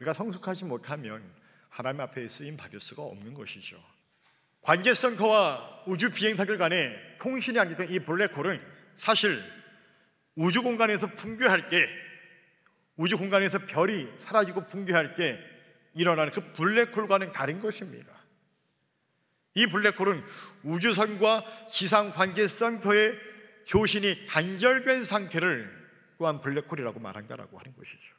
우리가 성숙하지 못하면 하나님 앞에 쓰임 받을 수가 없는 것이죠. 관제성커와 우주 비행사들 간의 통신이 안겼던 이 블랙홀은 사실 우주 공간에서 붕괴할 때, 우주 공간에서 별이 사라지고 붕괴할 때 일어나는 그 블랙홀과는 다른 것입니다. 이 블랙홀은 우주선과 지상 관제성커의 교신이 단절된 상태를 또한 블랙홀이라고 말한다라고 하는 것이죠.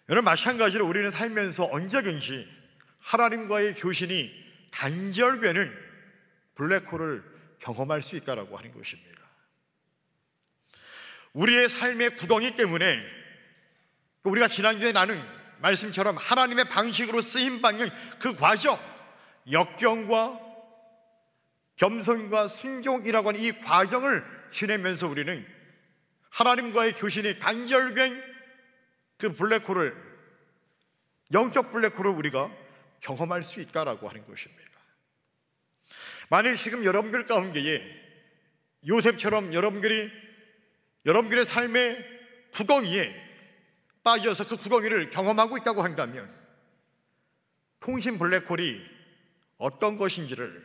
여러분, 마찬가지로 우리는 살면서 언제든지 하나님과의 교신이 단절되는 블랙홀을 경험할 수 있다라고 하는 것입니다. 우리의 삶의 구덩이 때문에 우리가 지난주에 나눈 말씀처럼 하나님의 방식으로 쓰임받는 그 과정, 역경과 겸손과 순종이라고 하는 이 과정을 지내면서 우리는 하나님과의 교신이 단절된 그 블랙홀을, 영적 블랙홀을 우리가 경험할 수 있다라고 하는 것입니다. 만약 지금 여러분들 가운데에 요셉처럼 여러분들의 삶의 구덩이에 빠져서 그 구덩이를 경험하고 있다고 한다면 통신 블랙홀이 어떤 것인지를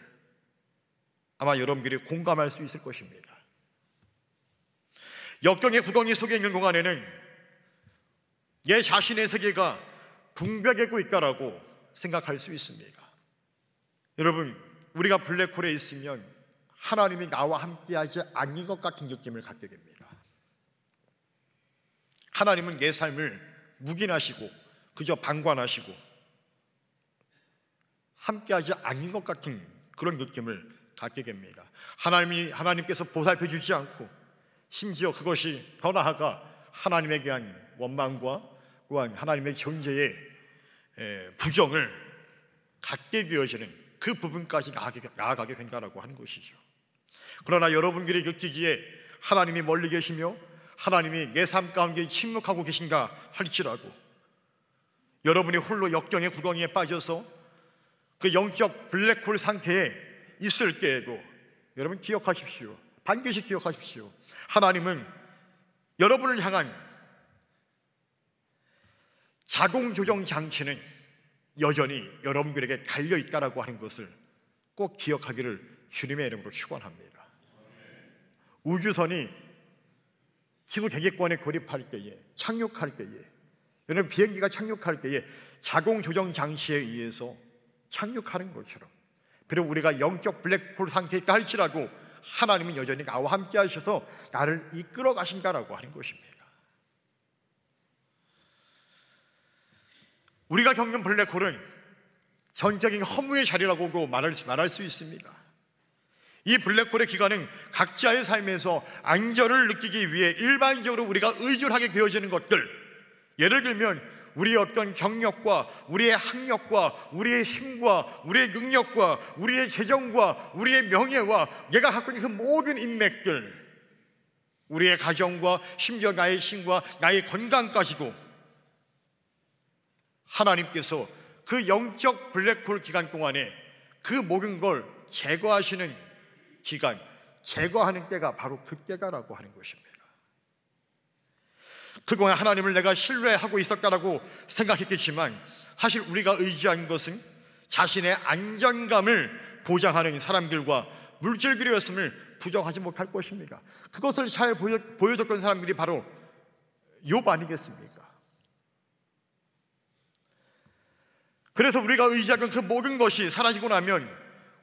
아마 여러분들이 공감할 수 있을 것입니다. 역경의 구덩이 속에 있는 동안에는 내 자신의 세계가 붕괴되고 있다라고 생각할 수 있습니다. 여러분, 우리가 블랙홀에 있으면 하나님이 나와 함께하지 않는 것 같은 느낌을 갖게 됩니다. 하나님은 내 삶을 묵인하시고 그저 방관하시고 함께하지 않는 것 같은 그런 느낌을 갖게 됩니다. 하나님께서 보살펴 주지 않고 심지어 그것이 더 나아가 하나님에 대한 원망과 또한 하나님의 존재의 부정을 갖게 되어지는 그 부분까지 나아가게 된다고 하는 것이죠. 그러나 여러분들이 느끼기에 하나님이 멀리 계시며 하나님이 내 삶 가운데 침묵하고 계신가 할지라도 여러분이 홀로 역경의 구덩이에 빠져서 그 영적 블랙홀 상태에 있을 때에도 여러분 기억하십시오. 반드시 기억하십시오. 하나님은 여러분을 향한 자동 조정 장치는 여전히 여러분들에게 달려있다라고 하는 것을 꼭 기억하기를 주님의 이름으로 축원합니다. 우주선이 지구 대기권에 고립할 때에, 착륙할 때에, 여러분 비행기가 착륙할 때에 자동 조정 장치에 의해서 착륙하는 것처럼, 비록 우리가 영적 블랙홀 상태에 있다 할지라도 하나님은 여전히 나와 함께 하셔서 나를 이끌어 가신다라고 하는 것입니다. 우리가 겪는 블랙홀은 전적인 허무의 자리라고 말할 수 있습니다. 이 블랙홀의 기간은 각자의 삶에서 안전을 느끼기 위해 일반적으로 우리가 의존하게 되어지는 것들, 예를 들면 우리의 어떤 경력과 우리의 학력과 우리의 힘과 우리의 능력과 우리의 재정과 우리의 명예와 내가 갖고 있는 그 모든 인맥들, 우리의 가정과 심지어 나의 힘과 나의 건강까지도 하나님께서 그 영적 블랙홀 기간 동안에 그 모든 걸 제거하시는 기간, 제거하는 때가 바로 그때다라고 하는 것입니다. 그동안 하나님을 내가 신뢰하고 있었다라고 생각했겠지만 사실 우리가 의지한 것은 자신의 안전감을 보장하는 사람들과 물질들이었음을 부정하지 못할 것입니다. 그것을 잘 보여줬던 사람들이 바로 욥 아니겠습니까? 그래서 우리가 의지하던 그 모든 것이 사라지고 나면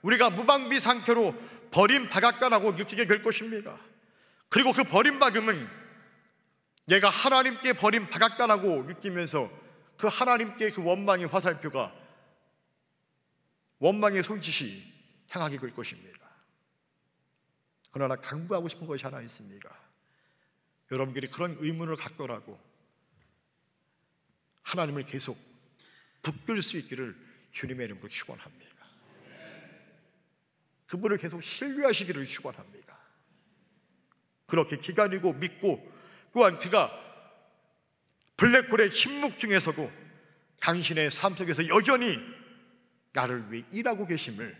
우리가 무방비 상태로 버림받았다라고 느끼게 될 것입니다. 그리고 그 버림받음은 내가 하나님께 버림받았다라고 느끼면서 그 하나님께 그 원망의 화살표가, 원망의 손짓이 향하게 될 것입니다. 그러나 강구하고 싶은 것이 하나 있습니다. 여러분들이 그런 의문을 갖더라도 하나님을 계속 붙들 수 있기를 주님의 이름으로 축원합니다. 그분을 계속 신뢰하시기를 축원합니다. 그렇게 기다리고 믿고 또한 그가 블랙홀의 침묵 중에서도 당신의 삶 속에서 여전히 나를 위해 일하고 계심을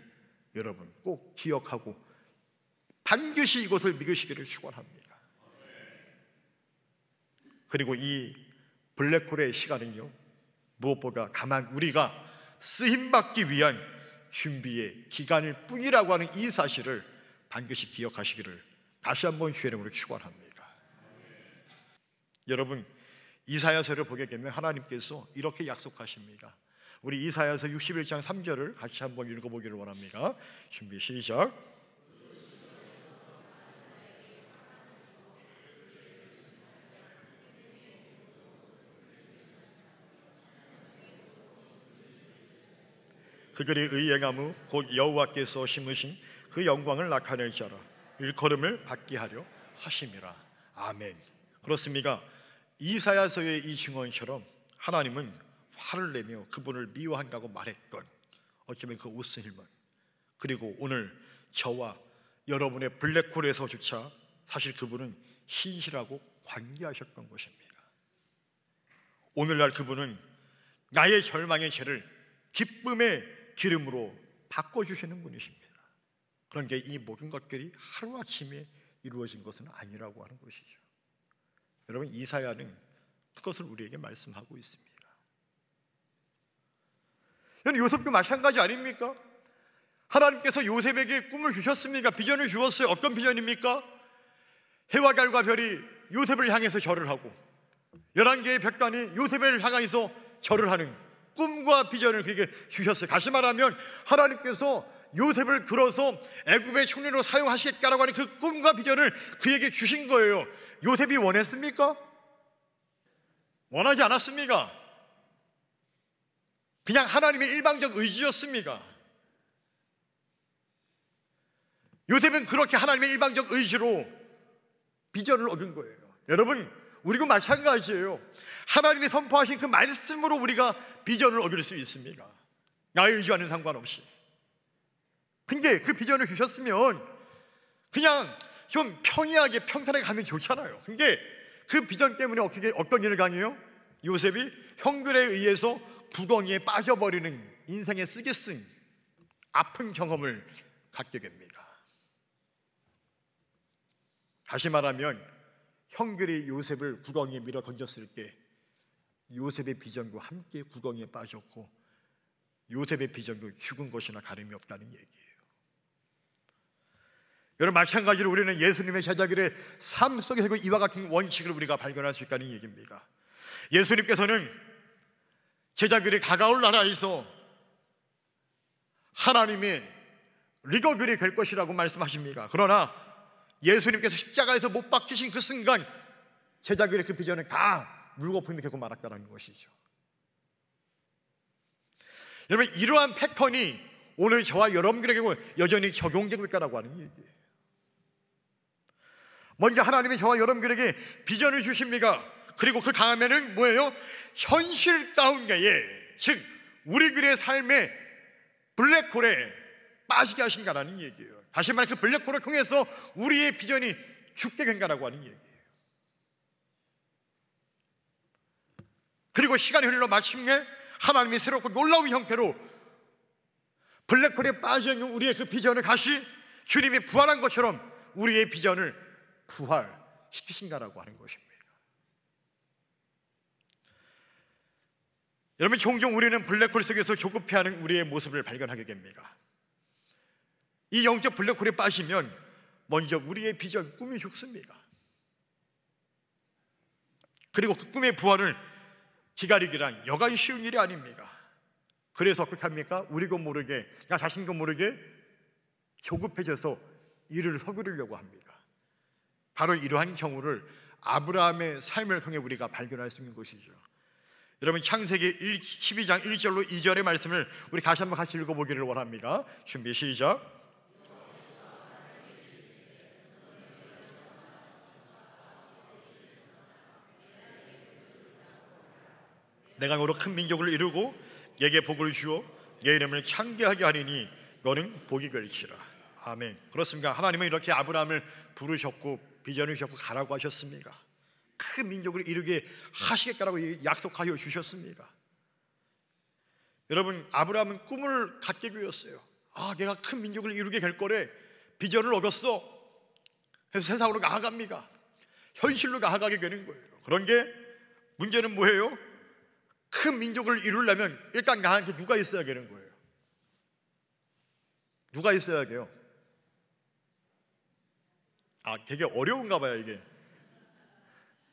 여러분 꼭 기억하고 반드시 이것을 믿으시기를 축원합니다. 그리고 이 블랙홀의 시간은요, 무엇보다 다만 우리가 쓰임받기 위한 준비의 기간일 뿐이라고 하는 이 사실을 반드시 기억하시기를 다시 한번 주의 이름으로 축원합니다. 여러분, 이사야서를 보게 되면 하나님께서 이렇게 약속하십니다. 우리 이사야서 61장 3절을 같이 한번 읽어보기를 원합니다. 준비 시작. 그들이 의의 나무 곧 여호와께서 심으신 그 영광을 나타낼 자라 일컬음을 받게 하려 하심이라. 아멘. 그렇습니까? 이사야서의 이 증언처럼 하나님은 화를 내며 그분을 미워한다고 말했던 어쩌면 그 웃음은, 그리고 오늘 저와 여러분의 블랙홀에서조차 사실 그분은 신실하고 관계하셨던 것입니다. 오늘날 그분은 나의 절망의 죄를 기쁨의 기름으로 바꿔주시는 분이십니다. 그런데 이 모든 것들이 하루아침에 이루어진 것은 아니라고 하는 것이죠. 여러분, 이사야는 그것을 우리에게 말씀하고 있습니다. 요셉도 마찬가지 아닙니까? 하나님께서 요셉에게 꿈을 주셨습니까? 비전을 주었어요. 어떤 비전입니까? 해와 달과 별이 요셉을 향해서 절을 하고 11개의 백관이 요셉을 향해서 절을 하는 꿈과 비전을 그에게 주셨어요. 다시 말하면 하나님께서 요셉을 들어서 애굽의 총리로 사용하시겠다라고 하는 그 꿈과 비전을 그에게 주신 거예요. 요셉이 원했습니까? 원하지 않았습니까? 그냥 하나님의 일방적 의지였습니까? 요셉은 그렇게 하나님의 일방적 의지로 비전을 얻은 거예요. 여러분, 우리도 마찬가지예요. 하나님이 선포하신 그 말씀으로 우리가 비전을 얻을 수 있습니다. 나의 의지와는 상관없이. 근데 그 비전을 주셨으면 그냥 좀 평이하게 평탄하게 가면 좋잖아요. 근데 그 비전 때문에 어떤 일을 당해요? 요셉이 형들에 의해서 구덩이에 빠져버리는 인생의 쓰기쓴 아픈 경험을 갖게 됩니다. 다시 말하면 형들이 요셉을 구덩이에 밀어 던졌을 때 요셉의 비전과 함께 구덩이에 빠졌고 요셉의 비전도 죽은 것이나 다름이 없다는 얘기예요. 여러분, 마찬가지로 우리는 예수님의 제자들의 삶 속에서 이와 같은 원칙을 우리가 발견할 수 있다는 얘기입니다. 예수님께서는 제자들이 가까운 나라에서 하나님의 리더들이 될 것이라고 말씀하십니다. 그러나 예수님께서 십자가에서 못 박히신 그 순간 제자들의 그 비전은 다 물거품이 되고 말았다는 것이죠. 여러분, 이러한 패턴이 오늘 저와 여러분들에게 여전히 적용되고 있다고 하는 얘기예요. 먼저 하나님이 저와 여러분들에게 비전을 주십니다. 그리고 그 다음에는 뭐예요? 현실 가운데에, 즉 우리들의 삶의 블랙홀에 빠지게 하신다는 얘기예요. 다시 말해 그 블랙홀을 통해서 우리의 비전이 죽게 된다고 하는 얘기예요. 그리고 시간이 흘러 마침내 하나님이 새롭고 놀라운 형태로 블랙홀에 빠져있는 우리의 그 비전을 다시 주님이 부활한 것처럼 우리의 비전을 부활시키신다라고 하는 것입니다. 여러분, 종종 우리는 블랙홀 속에서 조급해하는 우리의 모습을 발견하게 됩니다. 이 영적 블랙홀에 빠지면 먼저 우리의 비전, 꿈이 죽습니다. 그리고 그 꿈의 부활을 기다리기란 여간 쉬운 일이 아닙니다. 그래서 어떻게 합니까? 우리도 모르게, 나 자신도 모르게 조급해져서 일을 서두르려고 합니다. 바로 이러한 경우를 아브라함의 삶을 통해 우리가 발견할 수 있는 것이죠. 여러분, 창세기 12장 1절로 2절의 말씀을 우리 다시 한번 같이 읽어보기를 원합니다. 준비 시작. 내가 너로 큰 민족을 이루고 내게 복을 주어 내 이름을 창대하게 하리니 너는 복이 될지라. 아멘. 그렇습니다. 하나님은 이렇게 아브라함을 부르셨고 비전을 주셨고 가라고 하셨습니다. 큰 민족을 이루게 하시겠다라고 약속하여 주셨습니다. 여러분, 아브라함은 꿈을 갖게 되었어요. 내가 큰 민족을 이루게 될 거래. 비전을 얻었어. 그래서 세상으로 나아갑니다. 현실로 나아가게 되는 거예요. 그런 게 문제는 뭐예요? 큰 민족을 이루려면 일단 나한테 누가 있어야 되는 거예요? 누가 있어야 돼요? 되게 어려운가 봐요, 이게.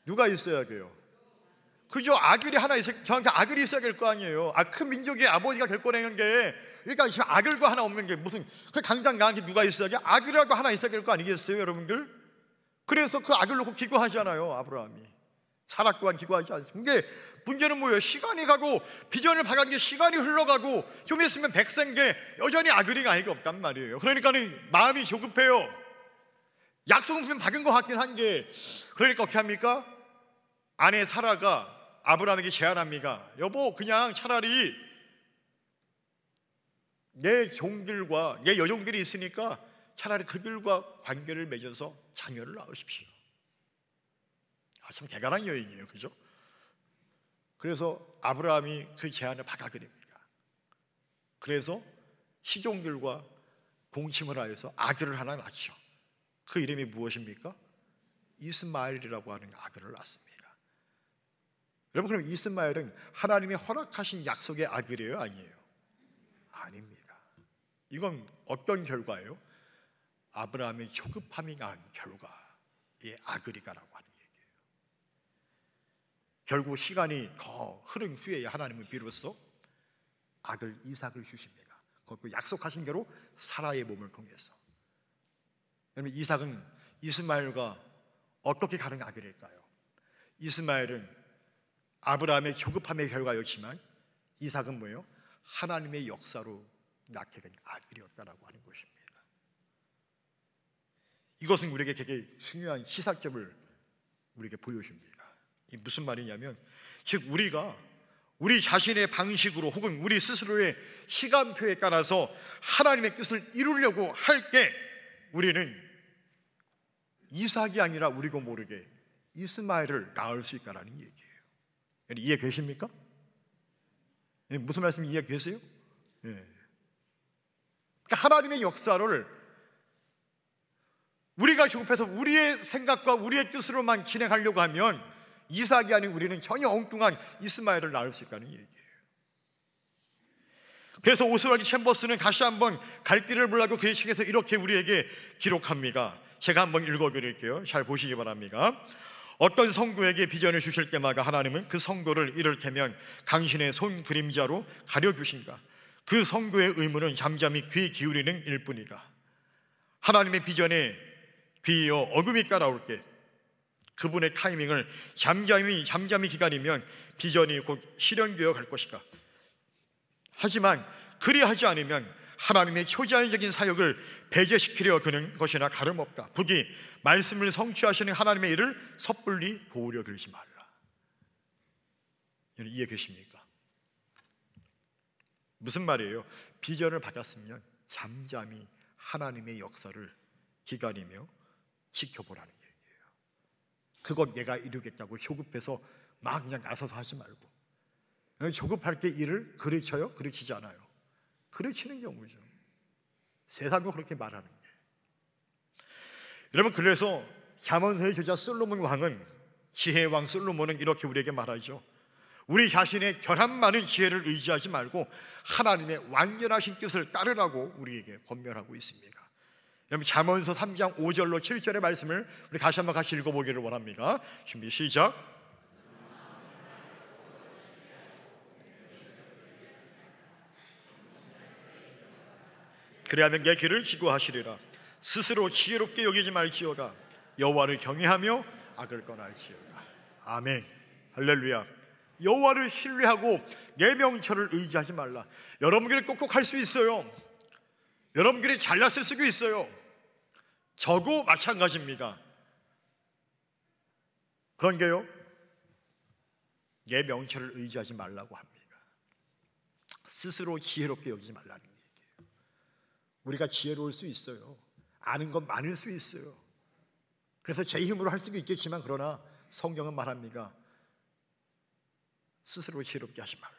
누가 있어야 돼요? 그죠? 아들이 하나 저한테 아들이 있어야 될 거 아니에요. 큰 민족의 아버지가 될 거라는 게, 그러니까 지금 아들과 하나 없는 게 무슨, 당장 나한테 누가 있어야 돼? 아들이라도 하나 있어야 될 거 아니겠어요, 여러분들? 그래서 그 아들 놓고 기도하잖아요, 아브라함이. 사라 또한 기도하지 않습니다. 근데 문제는 뭐예요? 시간이 가고 비전을 박은 게 시간이 흘러가고 좀 있으면 100세인데 여전히 아들이 나이가 없단 말이에요. 그러니까 마음이 조급해요. 약속은 분명 박은 것 같긴 한 게, 그러니까 어떻게 합니까? 아내 사라가 아브라함에게 제안합니다. 여보, 그냥 차라리 내 종들과 내 여종들이 있으니까 차라리 그들과 관계를 맺어서 자녀를 낳으십시오. 참 대단한 여인이에요, 그죠? 그래서 아브라함이 그 제안을 받아들입니다. 그래서 시종들과 동침을 하여서 아들을 하나 낳죠. 그 이름이 무엇입니까? 이스마엘이라고 하는 아들을 낳습니다. 여러분, 그럼 이스마엘은 하나님이 허락하신 약속의 아들이에요, 아니에요? 아닙니다. 이건 어떤 결과예요? 아브라함의 조급함이 낳은 결과의 아들이다라고 하는 얘기예요. 결국 시간이 더 흐른 후에 하나님은 비로소 아들 이삭을 주십니다. 그것도 약속하신 대로 사라의 몸을 통해서. 그러면 이삭은 이스마엘과 어떻게 가는 아들일까요? 이스마엘은 아브라함의 조급함의 결과였지만 이삭은 뭐예요? 하나님의 역사로 낳게 된 아들이었다라고 하는 것입니다. 이것은 우리에게 되게 중요한 시사점을 우리에게 보여줍니다. 이 무슨 말이냐면, 즉 우리가 우리 자신의 방식으로 혹은 우리 스스로의 시간표에 따라서 하나님의 뜻을 이루려고 할 때 우리는 이삭이 아니라 우리고 모르게 이스마엘을 낳을 수 있다는 얘기예요. 이해 되십니까? 무슨 말씀인지 이해 되세요? 그러니까 하나님의 역사를 우리가 조급해서 우리의 생각과 우리의 뜻으로만 진행하려고 하면 이삭이 아닌 우리는 전혀 엉뚱한 이스마엘을 낳을 수 있다는 얘기예요. 그래서 오스왈드 챔버스는 다시 한번 갈 길을 몰라도 그의 책에서 이렇게 우리에게 기록합니다. 제가 한번 읽어드릴게요. 잘 보시기 바랍니다. 어떤 성도에게 비전을 주실 때마다 하나님은 그 성도를 이를테면 당신의 손 그림자로 가려주신다. 그 성도의 의무는 잠잠히 귀 기울이는 일뿐이다. 하나님의 비전에 귀여 어둠이 따라올 때 그분의 타이밍을 잠잠히 기다리면 비전이 곧 실현되어 갈 것이다. 하지만 그리하지 않으면 하나님의 초자연적인 사역을 배제시키려 드는 것이나 다름없다. 부디 말씀을 성취하시는 하나님의 일을 섣불리 도우려 들지 말라. 이해 되십니까? 무슨 말이에요? 비전을 받았으면 잠잠히 하나님의 역사를 기다리며 지켜보라는 얘기예요. 그것 내가 이루겠다고 조급해서 막 그냥 나서서 하지 말고, 조급할 때 일을 그르쳐요? 그르치지 않아요? 그르치는 경우죠. 세상도 그렇게 말하는 게. 여러분, 그래서 잠언서의 저자 솔로몬 왕은, 지혜의 왕 솔로몬은 이렇게 우리에게 말하죠. 우리 자신의 결함 많은 지혜를 의지하지 말고 하나님의 완전하신 뜻을 따르라고 우리에게 권면하고 있습니다. 여러분, 잠언서 3장 5절로 7절의 말씀을 우리 다시 한번 같이 읽어보기를 원합니다. 준비 시작. 그리하면 내 길을 지구하시리라. 스스로 지혜롭게 여기지 말지어다. 여호와를 경외하며 악을 떠날지어다. 아멘. 할렐루야. 여호와를 신뢰하고 내 명철을 의지하지 말라. 여러분들이 똑똑할 수 있어요. 여러분들이 잘났을 수도 있어요. 저도 마찬가지입니다. 그런데요, 내 명철을 의지하지 말라고 합니다. 스스로 지혜롭게 여기지 말라는 얘기예요. 우리가 지혜로울 수 있어요. 아는 건 많을 수 있어요. 그래서 제 힘으로 할 수도 있겠지만, 그러나 성경은 말합니다. 스스로 지혜롭게 하지 말라.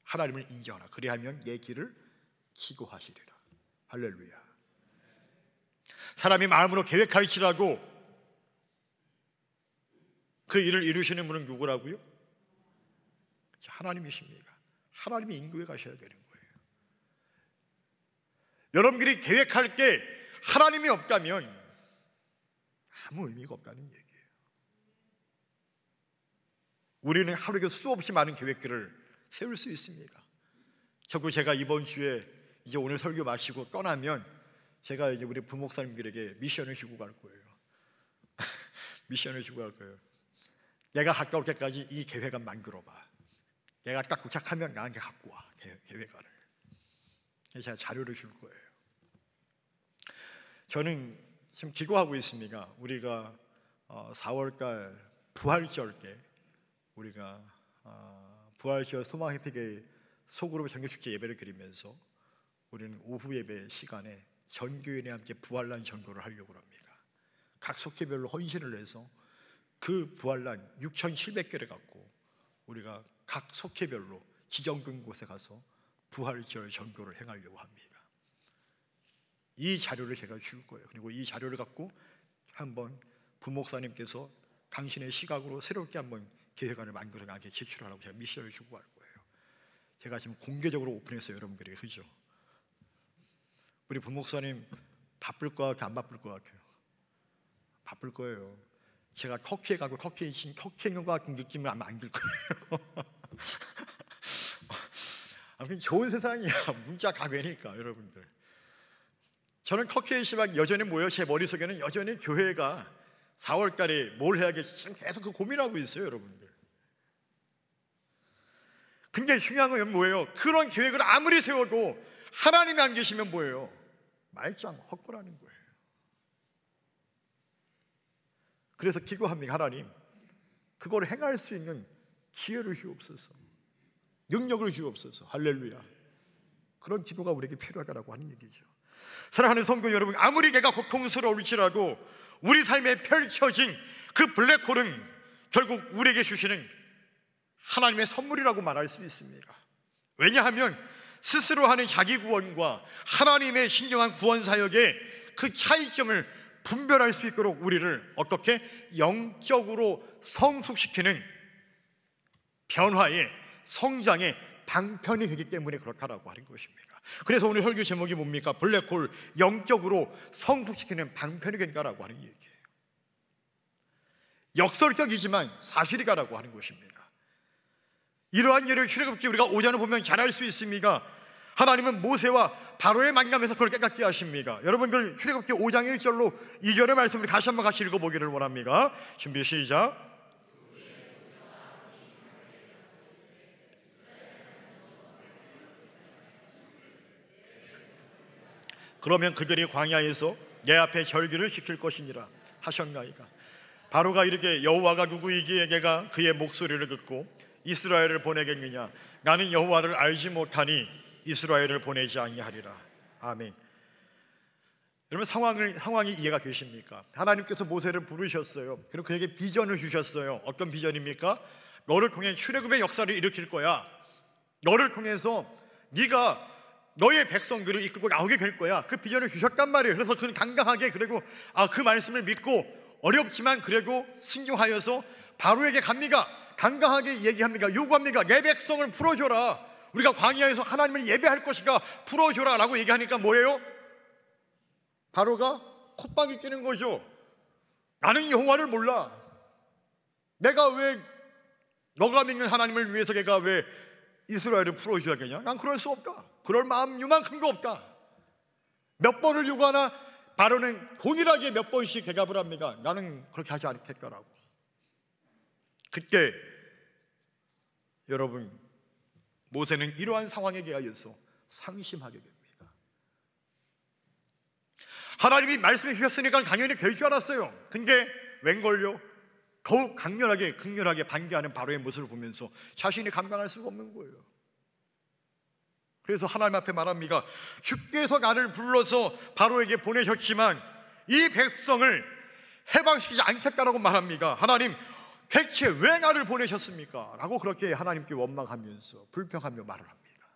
하나님을 인정하라. 그리하면 내 길을 기고하시리라. 할렐루야. 사람이 마음으로 계획할지라도 그 일을 이루시는 분은 누구라고요? 하나님이십니다. 하나님이 인도해 가셔야 되는 거예요. 여러분들이 계획할 게 하나님이 없다면 아무 의미가 없다는 얘기예요. 우리는 하루에 수없이 많은 계획들을 세울 수 있습니다. 결국 제가 이번 주에 이제 오늘 설교 마치고 떠나면 제가 이제 우리 부목사님들에게 미션을 주고 갈 거예요. 미션을 주고 갈 거예요. 내가 가까울 때까지 이 계획안 만들어봐. 내가 딱 도착하면 나한테 갖고 와. 계획안을. 제가 자료를 줄 거예요. 저는 지금 기도하고 있습니다. 우리가 4월달 부활절 때 우리가 부활절 소망회피계 소그룹 정규축제 예배를 드리면서 우리는 오후 예배 시간에 전교인에 함께 부활난 전도를 하려고 합니다. 각 속회별로 헌신을 해서 그 부활난 6,700개를 갖고 우리가 각 속회별로 지정된 곳에 가서 부활절 전도를 행하려고 합니다. 이 자료를 제가 줄 거예요. 그리고 이 자료를 갖고 한번 부목사님께서 당신의 시각으로 새롭게 한번 계획안을 만들어 나한테 제출하라고 제가 미션을 주고 갈 거예요. 제가 지금 공개적으로 오픈해서 여러분들에게 그죠? 우리 부목사님 바쁠 것 같아요? 안 바쁠 것 같아요? 바쁠 거예요. 제가 터키에 가고 터키에 있는 것 같은 느낌을 아마 안 들 거예요. 아무튼 좋은 세상이야. 문자 가게니까 여러분들. 저는 터키에 있지만 여전히 뭐예요? 제 머릿속에는 여전히 교회가 4월달에 뭘 해야겠지 지금 계속 그 고민하고 있어요, 여러분들. 근데 중요한 건 뭐예요? 그런 계획을 아무리 세워도 하나님이 안 계시면 뭐예요? 말짱 헛거라는 거예요. 그래서 기도합니다. 하나님, 그걸 행할 수 있는 기회를 주옵소서, 능력을 주옵소서. 할렐루야. 그런 기도가 우리에게 필요하다고 하는 얘기죠. 사랑하는 성도 여러분, 아무리 내가 고통스러울지라도 우리 삶에 펼쳐진 그 블랙홀은 결국 우리에게 주시는 하나님의 선물이라고 말할 수 있습니다. 왜냐하면 스스로 하는 자기 구원과 하나님의 신령한 구원 사역의 그 차이점을 분별할 수 있도록 우리를 어떻게 영적으로 성숙시키는 변화의 성장의 방편이 되기 때문에 그렇다라고 하는 것입니다. 그래서 오늘 설교 제목이 뭡니까? 블랙홀, 영적으로 성숙시키는 방편이 된다라고 하는 얘기예요. 역설적이지만 사실이다라고 하는 것입니다. 이러한 예를 출애굽기 우리가 5장을 보면 잘 알 수 있습니다. 하나님은 모세와 바로의 만남에서 그걸 깨닫게 하십니다. 여러분들 출애굽기 5장 1절로 2절의 말씀을 다시 한번 같이 읽어보기를 원합니다. 준비 시작. 그러면 그들이 광야에서 내 앞에 절기를 지킬 것이니라 하셨나이다. 바로가 이르되 여호와가 누구이기에 내가 그의 목소리를 듣고 이스라엘을 보내겠느냐? 나는 여호와를 알지 못하니 이스라엘을 보내지 아니하리라. 아멘. 여러분 상황이 이해가 되십니까? 하나님께서 모세를 부르셨어요. 그리고 그에게 비전을 주셨어요. 어떤 비전입니까? 너를 통해 출애굽의 역사를 일으킬 거야. 너를 통해서 네가 너의 백성들을 이끌고 나오게 될 거야. 그 비전을 주셨단 말이에요. 그래서 그는 강강하게 그리고 그 말씀을 믿고 어렵지만 그래도 순종하여서 바로에게 갑니다. 강강하게 얘기합니다. 요구합니다. 내 백성을 풀어줘라. 우리가 광야에서 하나님을 예배할 것이가 풀어줘라 라고 얘기하니까 뭐예요? 바로가 콧방이 끼는 거죠. 나는 여호와를 몰라. 내가 왜 너가 믿는 하나님을 위해서 내가 왜 이스라엘을 풀어줘야겠냐? 난 그럴 수 없다. 그럴 마음 요만큼도 없다. 몇 번을 요구하나 바로는 동일하게 몇 번씩 대답을 합니다. 나는 그렇게 하지 않겠다라고. 그때 여러분 모세는 이러한 상황에 대하여서 상심하게 됩니다. 하나님이 말씀해 주셨으니까 당연히 될 줄 알았어요. 근데 웬걸요? 더욱 강렬하게 극렬하게 반대하는 바로의 모습을 보면서 자신이 감당할 수가 없는 거예요. 그래서 하나님 앞에 말합니다. 주께서 나를 불러서 바로에게 보내셨지만 이 백성을 해방시키지 않겠다라고 말합니다. 하나님 대체 왜 나를 보내셨습니까? 라고 그렇게 하나님께 원망하면서 불평하며 말을 합니다.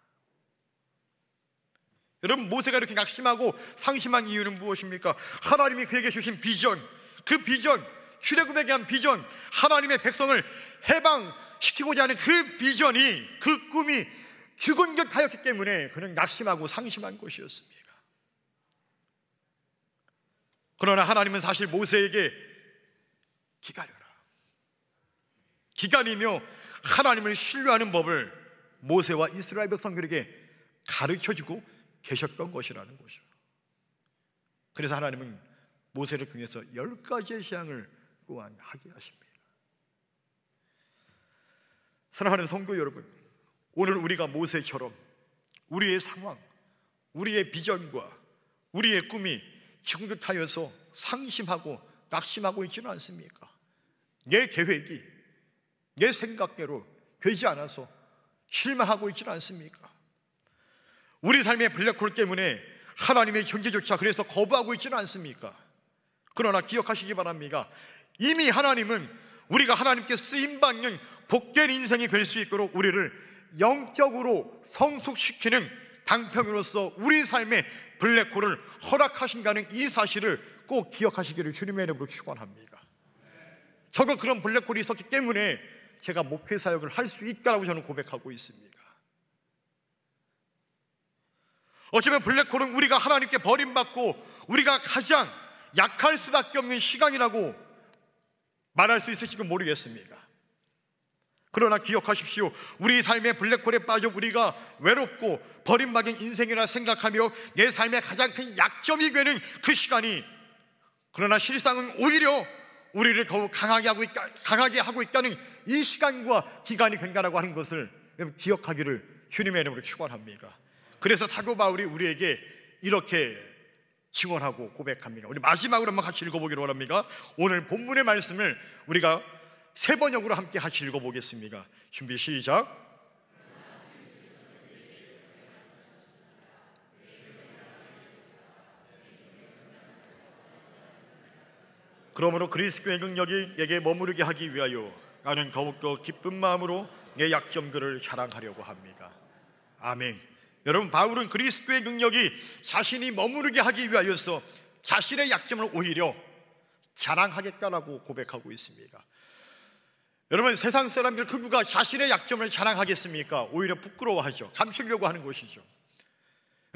여러분, 모세가 이렇게 낙심하고 상심한 이유는 무엇입니까? 하나님이 그에게 주신 비전, 그 비전, 출애굽에 대한 비전, 하나님의 백성을 해방시키고자 하는 그 비전이, 그 꿈이 죽은 듯 하였기 때문에 그는 낙심하고 상심한 것이었습니다. 그러나 하나님은 사실 모세에게 기다려라, 기다리며 하나님을 신뢰하는 법을 모세와 이스라엘 백성들에게 가르쳐주고 계셨던 것이라는 것이죠. 그래서 하나님은 모세를 통해서 10가지의 재앙을 또한 하게 하십니다. 사랑하는 성도 여러분, 오늘 우리가 모세처럼 우리의 상황, 우리의 비전과 우리의 꿈이 죽은 듯하여서 상심하고 낙심하고 있지는 않습니까? 내 계획이 내 생각대로 되지 않아서 실망하고 있지는 않습니까? 우리 삶의 블랙홀 때문에 하나님의 존재조차 그래서 거부하고 있지는 않습니까? 그러나 기억하시기 바랍니다. 이미 하나님은 우리가 하나님께 쓰임받는 복된 인생이 될 수 있도록 우리를 영적으로 성숙시키는 방편으로서 우리 삶의 블랙홀을 허락하신다는 이 사실을 꼭 기억하시기를 주님의 이름으로 축원합니다. 저도 그런 블랙홀이 있었기 때문에 제가 목회 사역을 할 수 있다고 저는 고백하고 있습니다. 어쩌면 블랙홀은 우리가 하나님께 버림받고 우리가 가장 약할 수밖에 없는 시간이라고 말할 수 있을지도 모르겠습니다. 그러나 기억하십시오. 우리 삶의 블랙홀에 빠져 우리가 외롭고 버림받은 인생이라 생각하며 내 삶의 가장 큰 약점이 되는 그 시간이, 그러나 실상은 오히려 우리를 더욱 강하게 하고 있다는 이 시간과 기간이 된다라고 하는 것을 기억하기를 주님의 이름으로 축원합니다. 그래서 사도 바울이 우리에게 이렇게 증언하고 고백합니다. 우리 마지막으로 한번 같이 읽어보기를 원합니다. 오늘 본문의 말씀을 우리가 세 번역으로 함께 같이 읽어보겠습니다. 준비 시작. 그러므로 그리스도의 능력이 내게 머무르게 하기 위하여 나는 더욱더 기쁜 마음으로 내 약점들을 자랑하려고 합니다. 아멘. 여러분, 바울은 그리스도의 능력이 자신이 머무르게 하기 위하여서 자신의 약점을 오히려 자랑하겠다라고 고백하고 있습니다. 여러분, 세상 사람들 그 누가 자신의 약점을 자랑하겠습니까? 오히려 부끄러워하죠. 감추려고 하는 것이죠.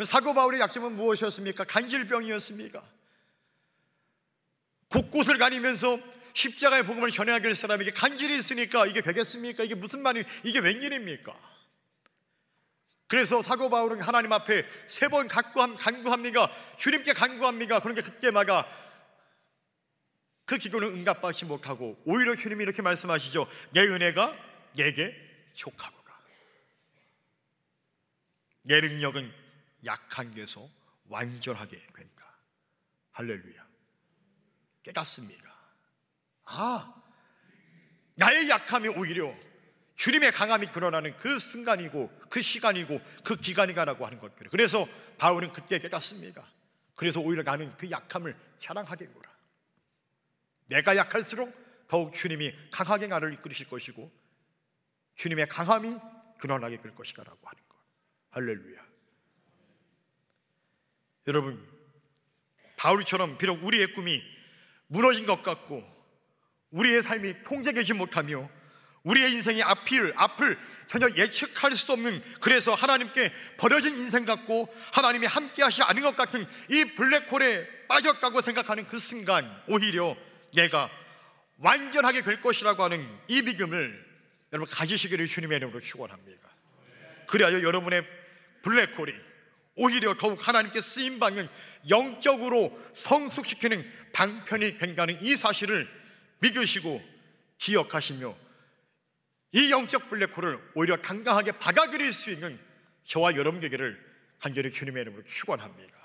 사도 바울의 약점은 무엇이었습니까? 간질병이었습니까? 곳곳을 다니면서 십자가의 복음을 전해야 될 사람에게 간질이 있으니까 이게 되겠습니까? 이게 무슨 말이, 이게 웬일입니까? 그래서 사도 바울은 하나님 앞에 3번 간구합니다. 주님께 간구합니다. 그러니까 그때마다 그 기도는 응답받지 못하고 오히려 주님이 이렇게 말씀하시죠. 내 은혜가 내게 족하도다. 내 능력은 약한 데서 완전하게 된다. 할렐루야. 깨닫습니다. 나의 약함이 오히려 주님의 강함이 드러나는 그 순간이고 그 시간이고 그 기간이라고 하는 것들. 그래서 바울은 그때 깨닫습니다. 그래서 오히려 나는 그 약함을 자랑하겠노라. 내가 약할수록 더욱 주님이 강하게 나를 이끌으실 것이고 주님의 강함이 드러나게 될 것이라고 하는 것. 할렐루야. 여러분, 바울처럼 비록 우리의 꿈이 무너진 것 같고 우리의 삶이 통제되지 못하며 우리의 인생의 앞을 전혀 예측할 수 없는, 그래서 하나님께 버려진 인생 같고 하나님이 함께 하시지 않은 것 같은 이 블랙홀에 빠졌다고 생각하는 그 순간 오히려 내가 완전하게 될 것이라고 하는 이 믿음을 여러분 가지시기를 주님의 이름으로 축원합니다. 그리하여 여러분의 블랙홀이 오히려 더욱 하나님께 쓰임받는 영적으로 성숙시키는 방편이 된다는 이 사실을 믿으시고 기억하시며 이 영적 블랙홀을 오히려 당당하게 받아들일 수 있는 저와 여러분 되기를 간절히 주님의 이름으로 축원합니다.